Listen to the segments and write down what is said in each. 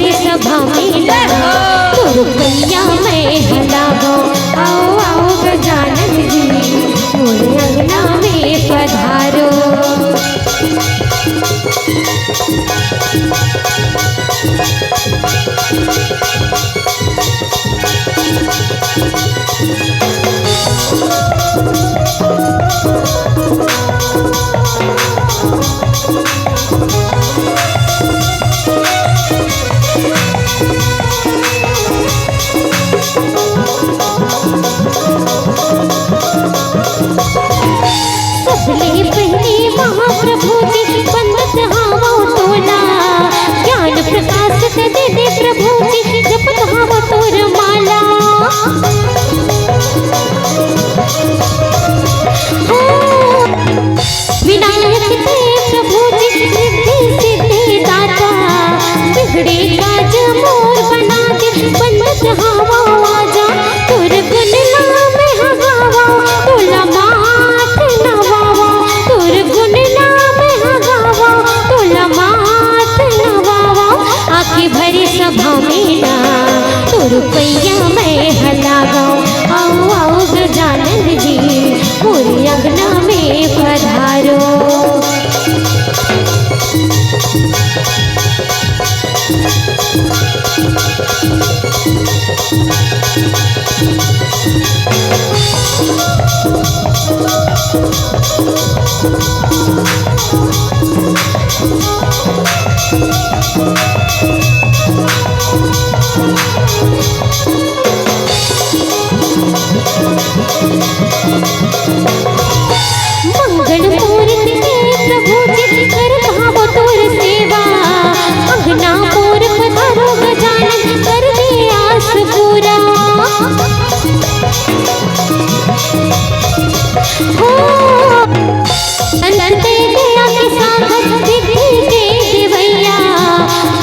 भरी सभा में तो रुपया मैं हलाओ। आओ आओ गजानन जी मोरे अंगना में पधारो। सबले पहले महाप्रभु जी बंदत हावो तोला। ज्ञान प्रकाश दे दे प्रभु जी जपत हावो तोर माला। विनायक थे प्रभु जी रिद्धि सिद्धि दाता। बिगड़े काज मोर बना दे बंदत हावो आजा। तोर गुण नाम हगावा तोला मात नवावा। तोर गुण नाम हगावा तोला मात नवावा। आके भरी सभा में ना तो रुपया मैं हलागाओ। आओ आओ गजानन जी मोरे अंगना में पधारो। मंगल मूर्ति के प्रभु जी कर भावो तोर सेवा। अंगना मोर पधारो गजानन कर दे आस पूरा। हो अनंत दया के सागर सिद्धि दे देवैया।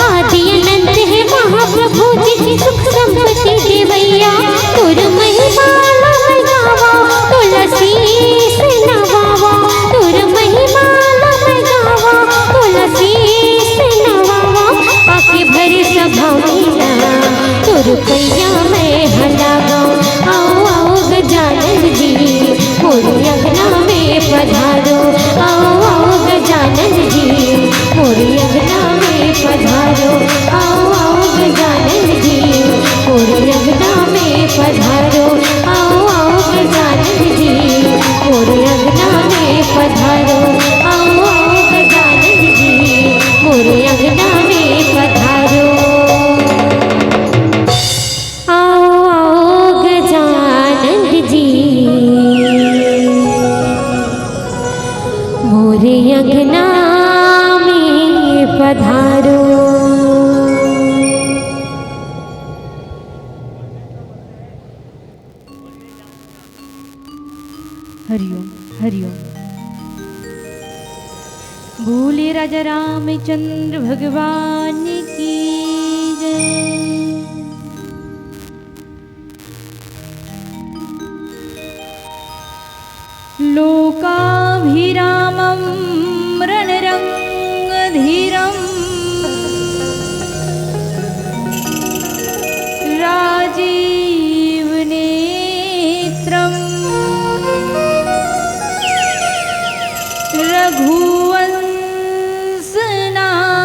आदि अनंत है महाप्रभु जी सुख संपत्ति देवैया। तोर महिमा मैं गावा तोला शीस नवावा। तोर महिमा मैं गावा तोला शीस नवावा। आके भरी सभा में तो रुपया मैं हलागाओ। आओ आओ गजानन जी मोरे अंगना में पधारो। आओ आओ गजानन जी मोरे अंगना में पधारो। आओ आओ गजानन जी मोरे अंगना में पधारो। आओ आओ गजानन जी मोरे अंगना में पधारो। आओ आओ गजानन जी मोरे अंगना में पधारो। आओ आओ गजानन जी मोरे अंगना में पधारो। हरिओम हरिओम। बोले राजा रामचंद्र भगवान की जय। लोकाभिरामं रणरंगधीरं राजीवनेत्रं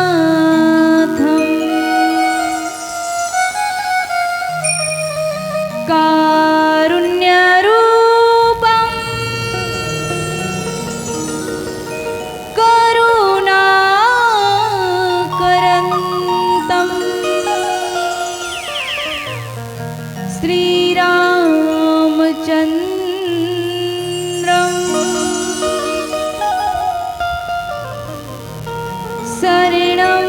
रघुवंशनाथं कारुण्यरूपं करुणाकरन्तं श्रीरामचन्द्रं शरणं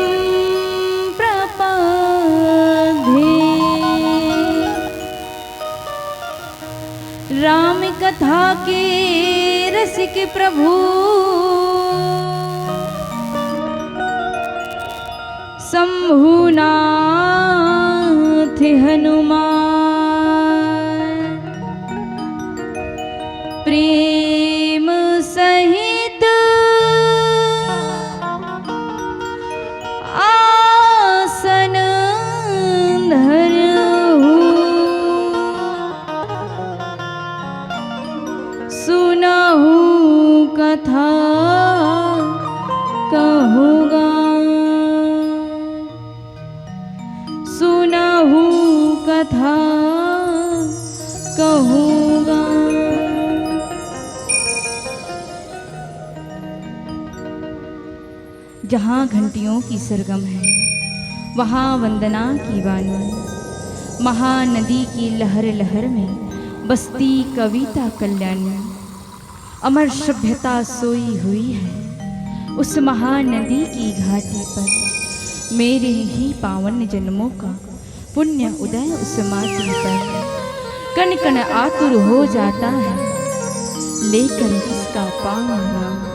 प्रपद्ये। राम कथा के रसिक प्रभु शंभुनाथ हनुमान। प्रेम सहित आसन कथा कहूँगा। जहाँ घंटियों की सरगम है वहाँ वंदना की वाणी, महानदी की लहर लहर में बसती कविता कल्याणी। अमर सभ्यता सोई हुई है उस महानदी की घाटी पर, मेरे ही पावन जन्मों का पुण्य उदय उस माटी पर। कण कण आतुर हो जाता है लेकर इसका पावन नाम।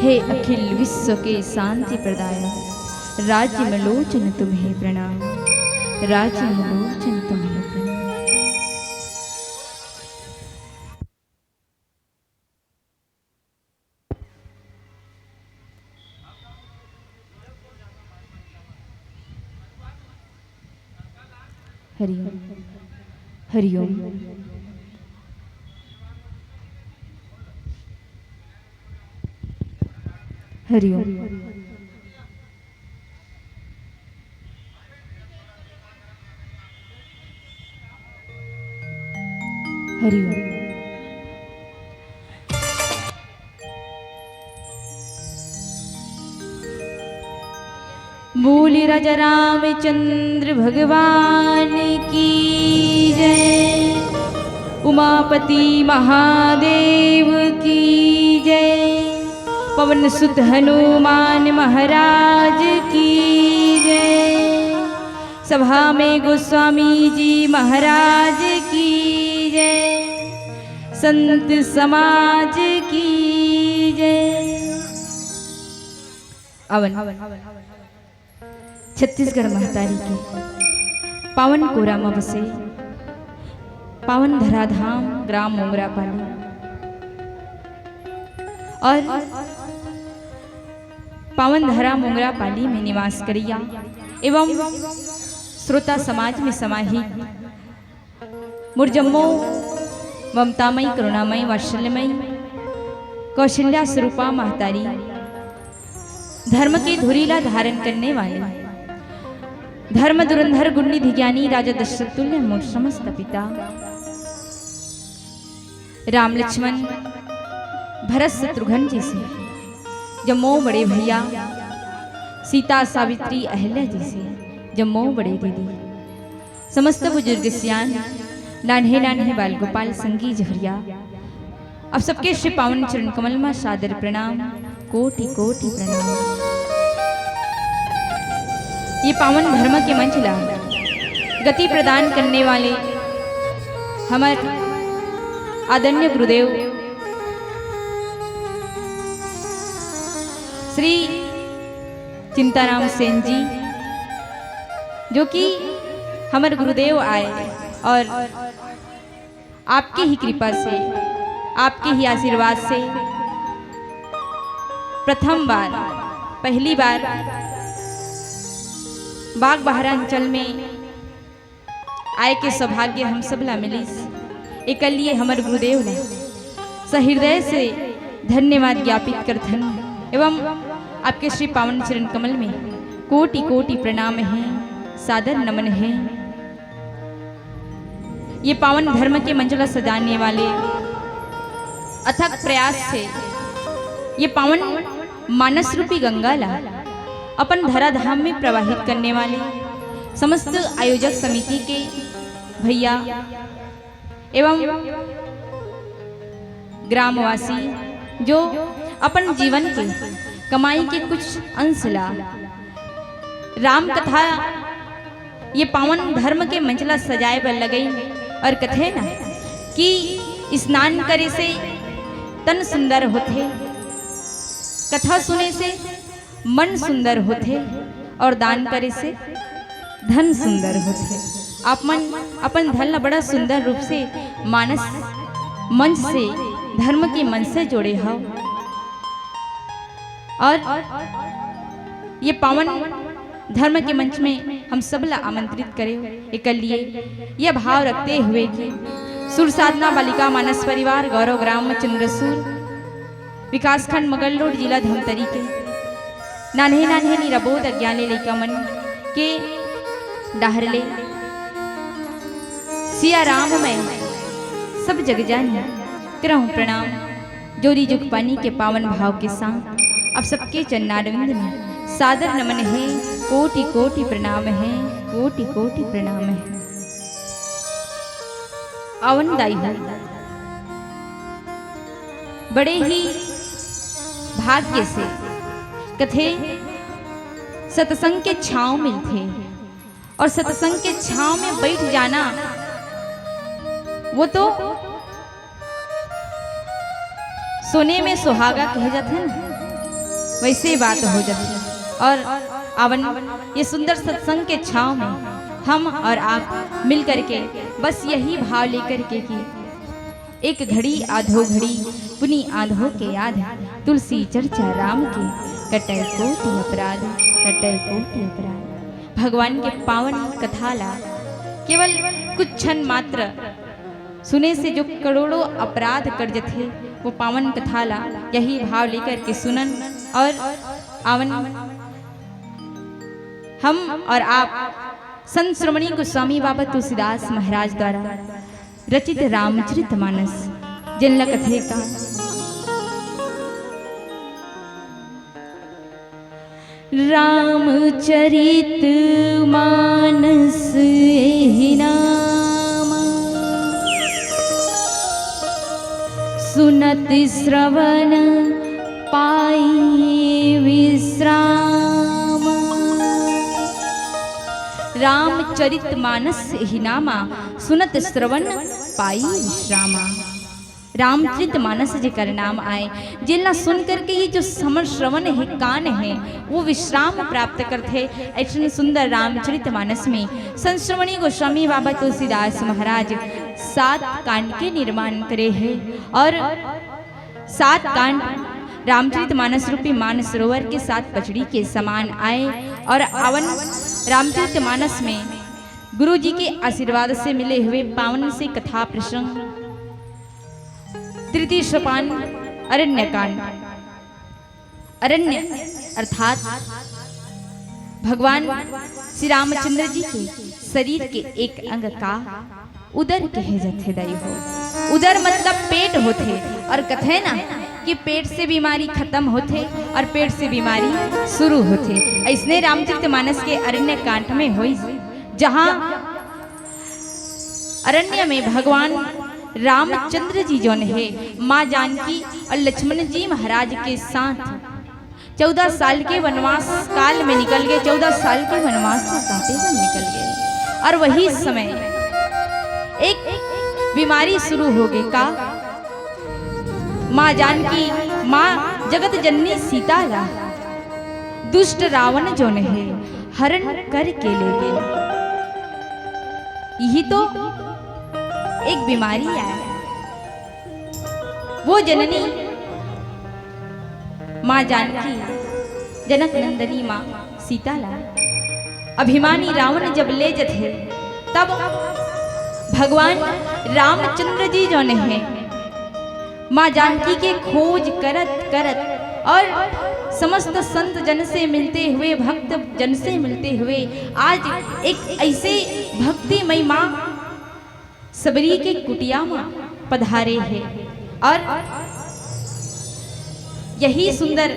हे अखिल विश्व के शांति प्रदायक, राज्य में लोचन तुम्हें प्रणाम, राज्य में लोचन तुम्हें प्रणाम। हरिओम हरिओम। हरिओम। हरिओम। बोले राजा रामचंद्र भगवान की जय, उमापति महादेव की जय, पवन सुत हनुमान महाराज की जय, सभा में गोस्वामी जी महाराज की जय, संत समाज की जय। अवन छत्तीसगढ़ महतारी के पावन कोरा में बसे पावन धराधाम ग्राम मोंगरापाली और पावन धरा मोंगरापाली में निवास करिया एवं श्रोता समाज में समाहित मुरजम्मो ममतामयी करुणामयी वात्सल्यमयी कौशल्या स्वरूपा महतारी, धर्म के धुरीला धारण करने वाले धर्म धुरंधर गुणनिधि ज्ञानी राजा दशरथ तुल्य मोर समस्त पिता, राम लक्ष्मण भरत शत्रुघ्न जी से जम्मो बड़े भैया, सीता सावित्री अहल्या जी से जम्मो बड़े दीदी, समस्त बुजुर्ग सियान नान्हे नान्हे बाल गोपाल संगी जहरिया, अब सबके श्री पावन चरण कमल में सादर प्रणाम, कोटि कोटि प्रणाम। ये पावन धर्म के मंचला गति प्रदान करने वाले हमारे आदरणीय गुरुदेव श्री चिंताराम सेन जी, जो कि हमारे गुरुदेव आए और आपकी ही कृपा से, आपके ही आशीर्वाद से प्रथम बार, पहली बार बाग बहरा अंचल में आय के सौभाग्य हम सब ला मिली। एक लिए हमारे गुरुदेव ने सहृदय से धन्यवाद ज्ञापित करथन एवं आपके श्री पावन चरण कमल में कोटि कोटि प्रणाम है, सादर नमन है। ये पावन धर्म के मंचला सजाने वाले अथक प्रयास से ये पावन मानस रूपी गंगा ला अपन धराधाम में प्रवाहित करने वाले समस्त आयोजक समिति के भैया एवं ग्रामवासी जो अपन जीवन के कमाई के कुछ अंश ला राम कथा ये पावन धर्म के मंचला सजाए पर लगई और कथे ना कि स्नान करे से तन सुंदर होते, कथा सुने से मन सुंदर होते और दान करे से धन सुंदर होते। आप मन अपन धन बड़ा सुंदर रूप से मानस मंच से धर्म के मन से जोड़े हो और ये पावन धर्म के मंच में हम सब ला आमंत्रित करें। एक लिए यह भाव रखते हुए कि सुर साधना बालिका मानस परिवार गौरव ग्राम चंद्रसूर विकासखंड मगल रोड जिला धमतरी के नान्हे नान्हे निरबोध अज्ञाने लैका मन के डाहरले सिया राम मैं सब जग जानी करहूँ प्रणाम। जोरी जुग पानी के पावन भाव के साथ अब सबके चन्नारविंद में सादर नमन है, कोटि कोटि प्रणाम है, कोटि कोटि प्रणाम है। आवनदाई है, बड़े ही भाग्य से कथे सत्संग के छांव में थे और सत्संग के छांव में बैठ जाना वो तो सोने में सुहागा कहे जाते हैं ना, वैसे बात हो जाती है। और आवन ये सुंदर सत्संग के छांव में हम और आप मिल करके बस यही भाव लेकर के कि एक घड़ी आधो घड़ी पुनी आधो के याद तुलसी चर्चा राम के कटय कोटि अपराध, कटय कोटि अपराध। भगवान के पावन कथाला केवल कुछ क्षण मात्र सुने से जो करोड़ों अपराध कर्ज थे वो पावन कथाला यही भाव लेकर के सुनन। और आवन हम और आप संत श्रोमणी गोस्वामी बाबा तुलसीदास महाराज द्वारा रचित रामचरितमानस जिनला कथे का रामचरित मानस एहि नाम सुनत श्रवण पाई विश्राम। रामचरित मानस एहि नामा सुनत श्रवण पाई विश्रामा। रामचरित मानस जेकर नाम आए जिला सुन करके ये जो समर श्रवण है कान है वो विश्राम प्राप्त करते। ऐसे सुंदर रामचरित मानस में संत श्रोमणी गोस्वामी बाबा तुलसीदास महाराज 7 कांड के निर्माण करे हैं और 7 कांड रामचरित मानस रूपी मान सरोवर के 7 पचड़ी के समान आए। और अवन रामचरित मानस में गुरु जी के आशीर्वाद से मिले हुए पावन से कथा प्रसंग तृतीय सोपान अरण्य कांड। अरण्य अर्थात भगवान श्री रामचंद्र जी के शरीर के एक अंग का उदर कहे जाते दाई हो। उदर मतलब पेट होते और कथे ना कि पेट से बीमारी खत्म होते और पेट से बीमारी शुरू होते। इसने रामचरित मानस के अरण्य कांड में हुई जहां अरण्य में भगवान रामचंद्र जी जो है माँ जानकी और लक्ष्मण जी महाराज के साथ 14 साल के वनवास काल में निकल गए। 14 साल के वनवास को काटे हुए निकल गए और वही समय एक बीमारी शुरू हो गई का माँ जानकी माँ जगत जननी सीता ला दुष्ट रावण जो है हरण करके ले गए। यही तो एक बीमारी है। वो जननी माँ जानकी जनक नंदनी माँ सीता ला अभिमानी रावण जब ले जथे तब भगवान रामचंद्र जी जो है माँ जानकी के खोज करत करत और समस्त संत जन से मिलते हुए भक्त जन से मिलते हुए आज एक ऐसे भक्तिमय माँ सबरी के कुटिया में पधारे हैं। और यही सुंदर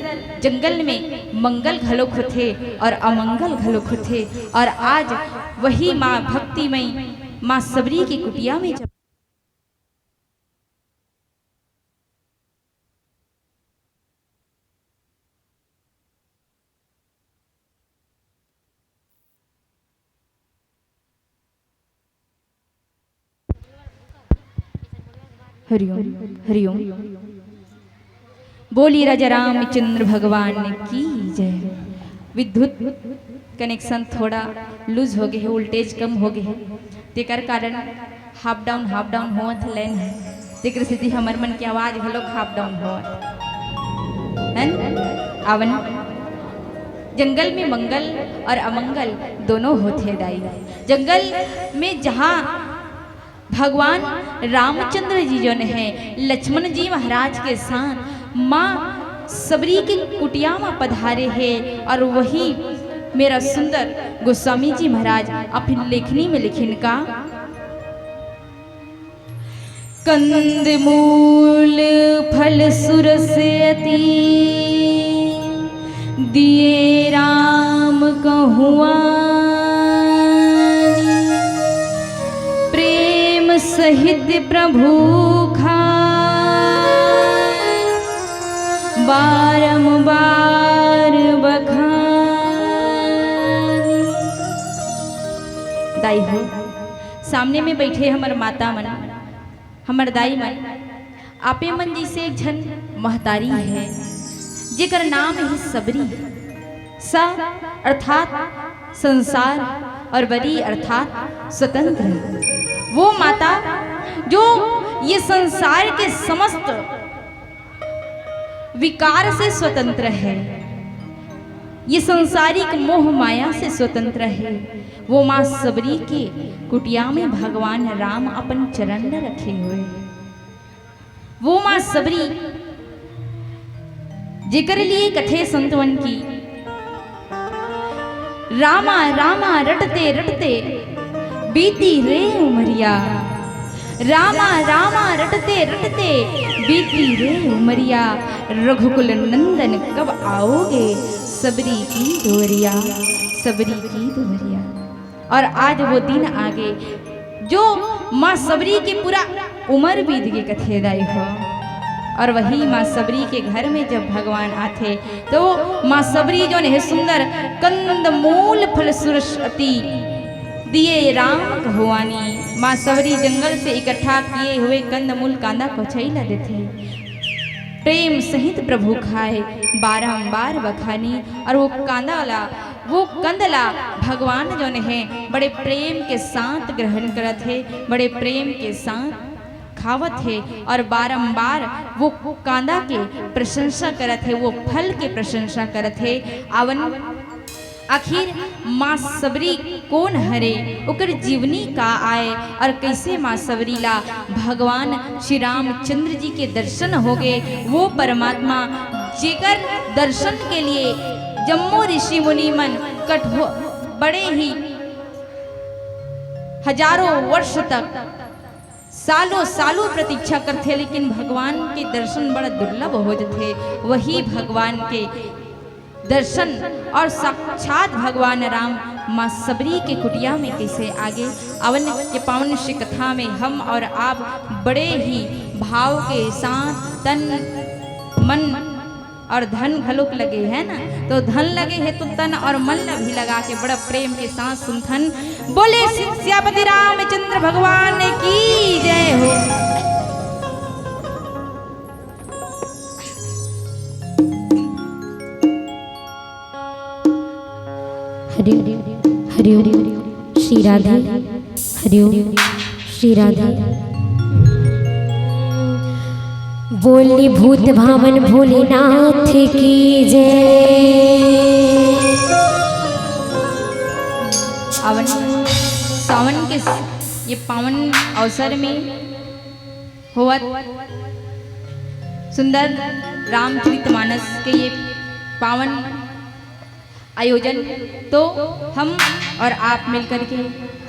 जंगल में मंगल घलोक थे और अमंगल घलोक थे और आज वही माँ भक्तिमय माँ सबरी की कुटिया में जब हरिओम हरिओम बोली राजा रामचंद्र भगवान की जय। विद्युत कनेक्शन थोड़ा लूज हो गए है, वोल्टेज कम हो गए है, तेकर कारण हाफ डाउन होत लेन है। तेकर स्थिति हमर मन की आवाज हलो हाफ डाउन होत है। आवन जंगल में मंगल और अमंगल दोनों होते दाई। जंगल में जहाँ भगवान रामचंद्र जी जो है लक्ष्मण जी महाराज के साथ माँ सबरी के कुटिया में पधारे हैं और वही मेरा सुंदर गोस्वामी जी महाराज अपनी लेखनी में लिखिन का कंद मूल फल सुरसयति दिए राम कहुआनी प्रेम सहित प्रभु खाए बारंबार बखानी। दाई हो सामने में बैठे हमर माता मन हमर दाई मन आपे मन जैसे एक झन महतारी है जेकर नाम ही सबरी। स अर्थात संसार और बरी अर्थात स्वतंत्र। वो माता जो ये संसार के समस्त विकार से स्वतंत्र है, ये संसारिक मोह माया से स्वतंत्र है। वो माँ सबरी के कुटिया में भगवान राम अपन चरण में रखे हुए। वो माँ सबरी जेकर लिए कथे संतवन की रामा रामा रटते रटते बीती रे उमरिया, रामा रामा रटते रटते बीती रे उमरिया, रघुकुल नंदन कब आओगे सबरी की दोरिया, सबरी की दोरिया। और आज वो दिन आ गए जो माँ सबरी के पूरा उम्र बीत के कथे दाई हो। और वही माँ सबरी के घर में जब भगवान आते तो माँ सबरी जो ने सुंदर कंद मूल फल सुरसती दिए राम कहुआनी। माँ सबरी जंगल से इकट्ठा किए हुए कंद मूल कांदा को छैला देते, प्रेम सहित प्रभु खाए बारंबार बखानी। और वो कांदाला वो कंदला भगवान जो है बड़े प्रेम के साथ ग्रहण करत है, बड़े प्रेम के साथ खावत है और बारंबार वो कांदा के प्रशंसा करत है, वो फल के प्रशंसा करत है। आवन आखिर माँ सबरी कौन हरे उकर जीवनी का आए और कैसे माँ सबरी ला भगवान श्री रामचंद्र जी के दर्शन हो गए। वो परमात्मा जेकर दर्शन के लिए जम्मू ऋषि मुनि मन कठोर बड़े ही हजारों वर्ष तक सालों सालों प्रतीक्षा करते, लेकिन भगवान के दर्शन बड़ा दुर्लभ हो जाते। वही भगवान के दर्शन और साक्षात भगवान राम माँ सबरी के कुटिया में कैसे आगे अवन के पावन श्री कथा में हम और आप बड़े ही भाव के साथ तन मन और धन घलोक लगे है ना, तो धन लगे है तो तन और मन भी लगा के बड़ा प्रेम के साथ सुनथन। बोले सियापति रामचंद्र भगवान की जय हो। हरि हरि श्री राधे, हरि श्री राधे। बोली भूत भावन भोलेनाथ की जय। सावन के ये पावन अवसर में हुआ सुंदर रामचरितमानस के ये पावन आयोजन, तो हम और आप मिलकर के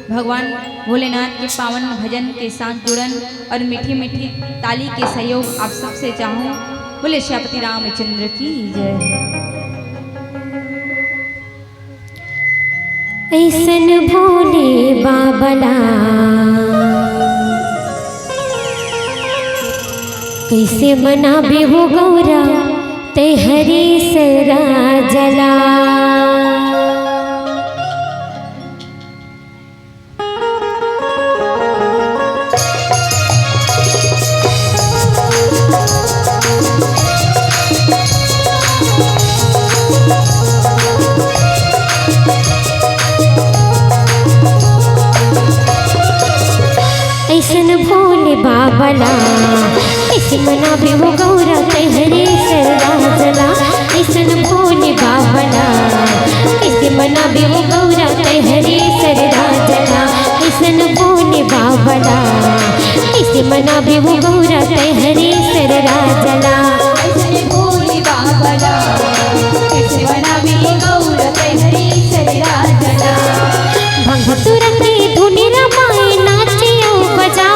भगवान भोलेनाथ के पावन भजन के साथ जुड़न और मीठी मीठी ताली के सहयोग आप सबसे चाहूँ। बोले श्यापति रामचंद्र की जय। ऐसन भोले बाबला कैसे मनाबे हो गौरा ते हरी सरा जला। ऐसन भोले बाबला ऐसे मनाबे हो गौरा ते हरी सरा जला। ऐसन भोले बाबला ऐसे मनाबे हो गौरा ते हरी सरा जला। ऐसन भोले बाबला ऐसे मनाबे हो गौरा ते हरी सरा जला। ऐसन भोले बाबला ऐसे मनाबे गौरा ते हरी सरा जला। भंग तुरंत धुनी रमाए नाचे बजा,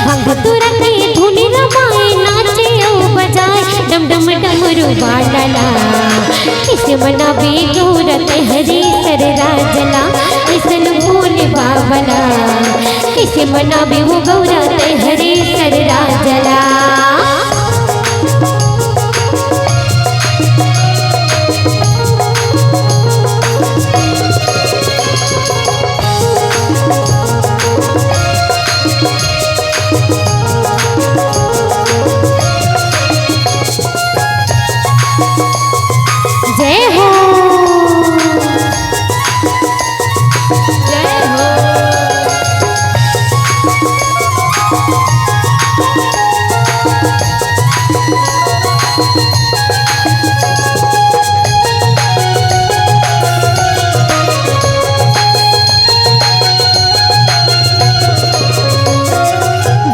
भंग तुरंत कैसे मनाबे गौरा तहरे सर राजला ऐसन भोले बाबला कैसे मनाबे वो गौरा तहरे सर राजला। जय हो जय हो।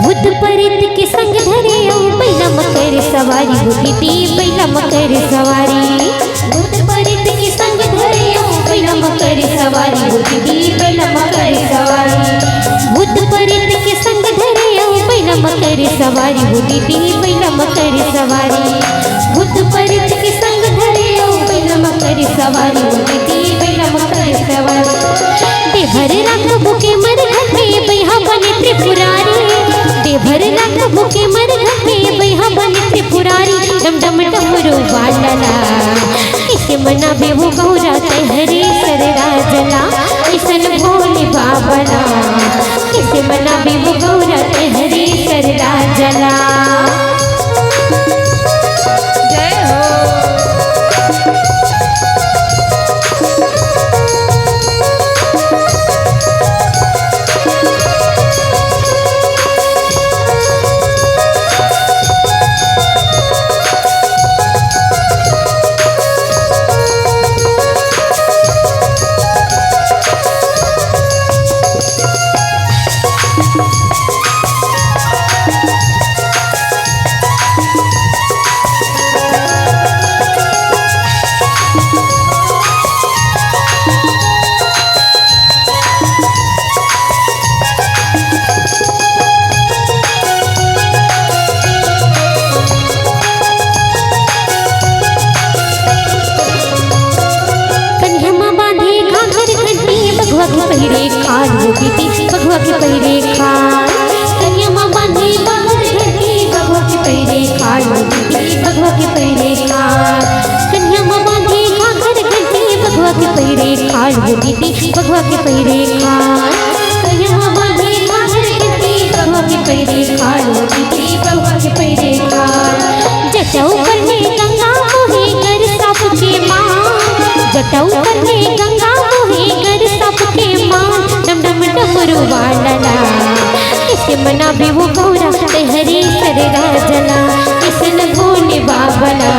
भूत प्रेत के संग धरे बैला मकर सवारी होती थी बैला मकर सवारी। भूत प्रेत के संग धरे बैला मकर सवारी होती थी बैला मकर सवारी। भूत प्रेत के संग धरे बैला मकर सवारी होती थी बैला मकर सवारी। भूत प्रेत के संग धरे बैला मकर सवारी होती थी बैला मकर सवारी। देवर रंग बुके मर घटे बैहा बने त्रिपुरारी देवर रंग बुके मर घटे बैहा बने त्रिपुरारी डम डम डमरू वालला कैसे मनाबे वो गौरा तहरे सर राजला ऐसन भोले बाबला कैसे मनाबे वो गौरा तहरे सर राजला। जय हो। पहिरे खान होती थी बघुआ के पहिरे खान कन्या माँ बांधे बाहर घटी बघुआ के पहिरे खान होती थी बघुआ के पहिरे खान कन्या माँ बांधे बाहर घटी बघुआ के पहिरे खान होती थी बघुआ के पहिरे खान कन्या माँ बांधे बाहर घटी बघुआ के पहिरे खान होती थी बघुआ के पहिरे खान। जटाऊ करने गंगा मोहे कर साप के माँ जटाऊ करने गंगा मोहे कर साप के माँ डम डम डमरू वालला कैसे मनाबे वो गौरा तहरे सर राजला ऐसन भोले बाबला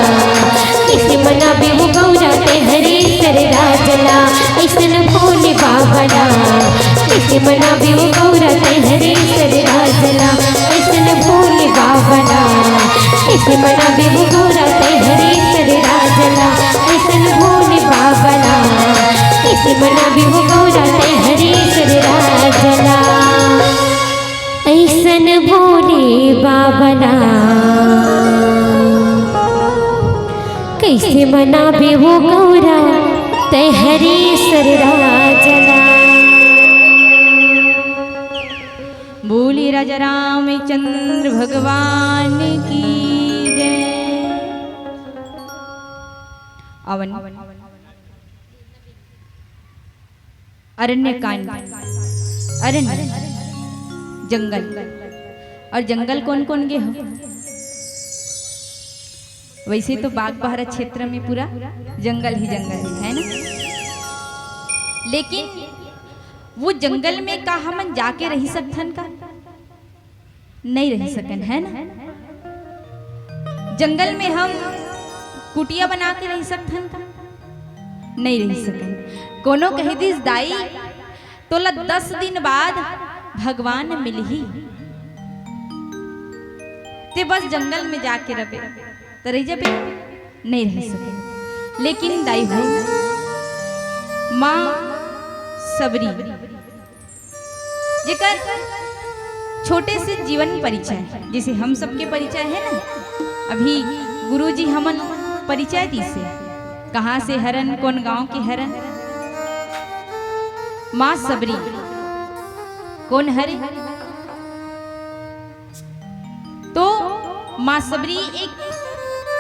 कैसे मनाबे वो गौरा तहरे सर राजला ऐसन भोले बाबला कैसे मनाबे वो गौरा तहरे सर राजला ऐसन भोले बाबला कैसे मनाबे वो गौरा तहरे सर राजला ऐसन भोले बाबला कैसे मनाबे वो गौरा तहरे सर राजला ऐसन भोले बाबला कैसे मनाबे वो गौरा तहरे सर राजला। बोलिए राजा रामचंद्र भगवान की जय। अवन अरण्य कांड अरण्य जंगल और जंगल कौन कौन गे हो वैसे तो बाग बहरा क्षेत्र में पूरा जंगल ही है ना। लेकिन वो जंगल में का हम जाके रही सकथन का नहीं रह सकन है ना। जंगल में हम कुटिया बना के रह सकथन का नहीं रह सकन। कोनो कही दिस दाई तो 10 दिन बाद भगवान मिल ही ते बस जंगल में जाके रहे तो रह जाबे नहीं रह सके। लेकिन दाई हो माँ सबरी जेकर छोटे से जीवन परिचय जैसे हम सबके परिचय है ना। अभी गुरुजी हमन परिचय दी से कहाँ से हरन, कौन गांव की हरन? माँ सबरी। कौन हरे? तो माँ सबरी एक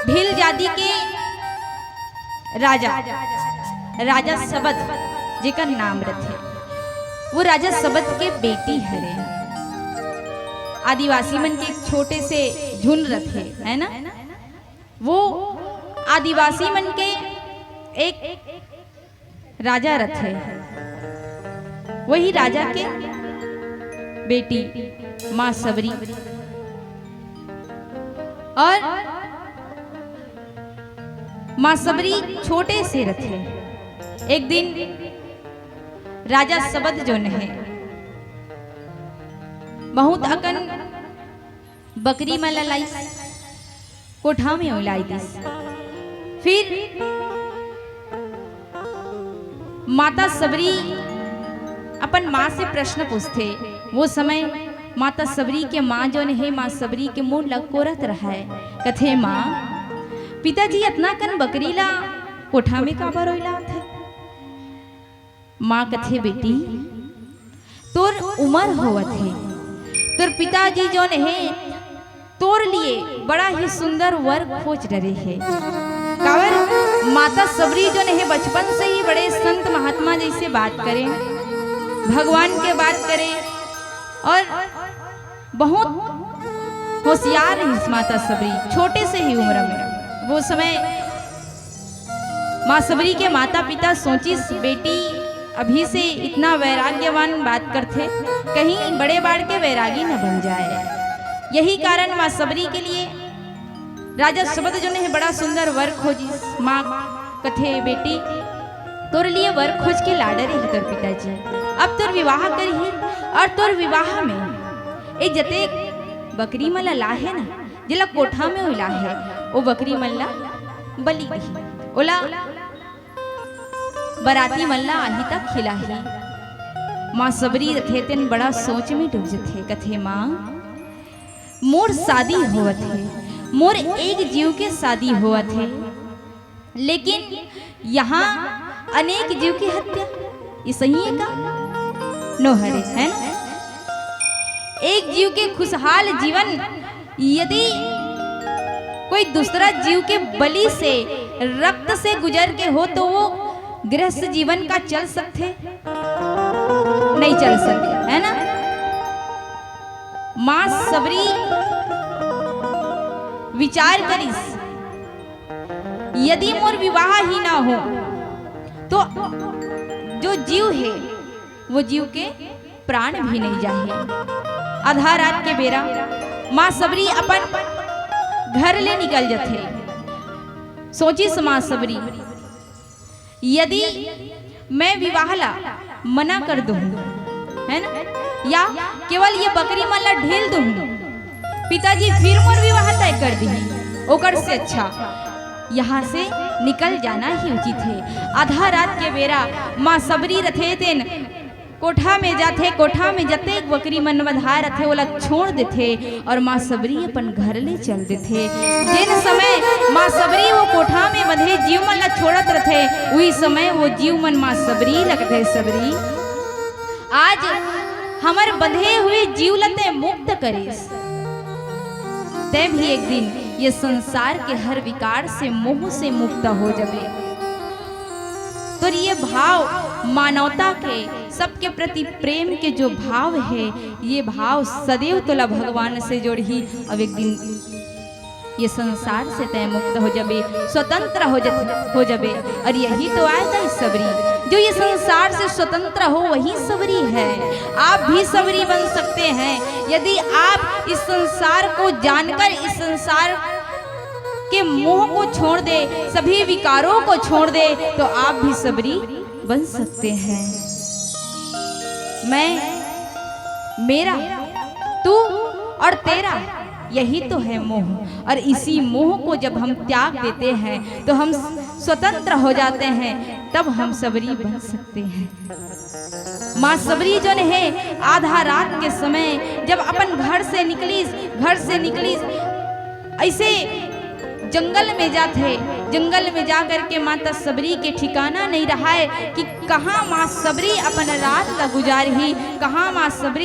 भील जाति के राजा सबद जेकर नाम रथे। वो राजा सबद के बेटी हरे। आदिवासी मन के एक छोटे से झुंड रथे, है ना? वो आदिवासी मन के एक राजा रथे। वही राजा के बेटी माँ सबरी। और माँ सबरी छोटे से रथे। एक दिन राजा सबद जो है बहुत अकन बकरी में लाई कोठा में उलाई दिस। फिर माता सबरी अपन माँ से प्रश्न पूछते। वो समय माता सबरी के माँ जो है माँ सबरी के मुंह लकोरत रहा है। कथे माँ पिताजी इतना कन बकरी ला कोठा में काबर रोइला थे? माँ कथे बेटी तोर उमर होवत है, तोर पिताजी जो है तोर लिए बड़ा ही सुंदर वर खोज रहे हैं। काबर माता सबरी जो है बचपन से ही बड़े संत महात्मा जैसे बात करें, भगवान के बात करें और बहुत होशियार है इस माता सबरी छोटे से ही उम्र में। वो समय माँ सबरी के माता पिता सोची बेटी अभी से इतना वैराग्यवान बात करते, कहीं बड़े बाढ़ के वैरागी न बन जाए। यही कारण माँ सबरी के लिए राजा सबद जो ने बड़ा सुंदर वर खोजी। माँ कथे बेटी तोर लिए वर खोज के लाडर है तोर पिताजी, अब तोर विवाह करी। और तोर विवाह में एक जते बकरी मला ला है ना, जिला कोठा में उला है वो बकरी मल्ला बलि गई। ओला बराती मल्ला आही तक खिला ही। माँ सबरी रथे तेन बड़ा सोच में डूब जथे। कथे माँ मोर शादी होवत है, मोर एक जीव के शादी होवत है, लेकिन यहाँ अनेक जीव की हत्या ये सही है का? नो हरे है ना? एक जीव के खुशहाल जीवन यदि कोई दूसरा जीव के बलि से रक्त से गुजर के हो तो वो गृहस्थ जीवन का चल सकते? नहीं चल सकते, है ना? माँ सबरी विचार करिस यदि मोर विवाह ही ना हो तो जो जीव है वो जीव के प्राण भी नहीं जाए। आधा रात के बेरा माँ सबरी अपन घर ले निकल जाते। सोची माँ सबरी यदि मैं विवाह ला मना कर दूं, है ना, या केवल ये बकरी मला ढील दूं, पिताजी फिर मोर विवाह तय कर दी, ओकर से अच्छा यहाँ से निकल जाना ही उचित है। आधा रात के बेरा माँ सबरी रथे तेन कोठा में जाते। कोठा में जते एक बकरी मन बधा रथे ओला छोड़ देते और माँ सबरी अपन घर ले चल देते। जिन समय माँ सबरी वो कोठा में बधे जीव मन ला छोड़त रथे वही समय वो जीव मन माँ सबरी लगते। सबरी आज हमर बंधे हुए जीव लते मुक्त करिस, ते भी एक दिन ये संसार के हर विकार से मोह से मुक्त हो जाबे। तो ये भाव मानवता के सबके प्रति प्रेम के जो भाव है ये भाव सदैव तोला भगवान से जोड़ी। अब एक दिन ये संसार से तय मुक्त हो जाबे, स्वतंत्र हो जाबे। और यही तो आएगा इस सबरी, जो ये संसार से स्वतंत्र हो वही सबरी है। आप भी सबरी बन सकते हैं यदि आप इस संसार को जानकर इस संसार के मोह को छोड़ दे, सभी विकारों को छोड़ दे तो आप भी सबरी बन सकते हैं। मैं, मेरा, तू और तेरा यही तो है मोह। और इसी मोह को जब हम त्याग देते हैं तो हम स्वतंत्र हो जाते हैं, तब हम सबरी बन सकते हैं। माँ सबरी जो है आधा रात के समय जब अपन घर से निकली ऐसे जंगल में जाते जंगल में जाकर के माता सबरी के ठिकाना नहीं रहा है कि कहाँ माँ सबरी अपन रात का गुजारी, कहाँ माँ सबरी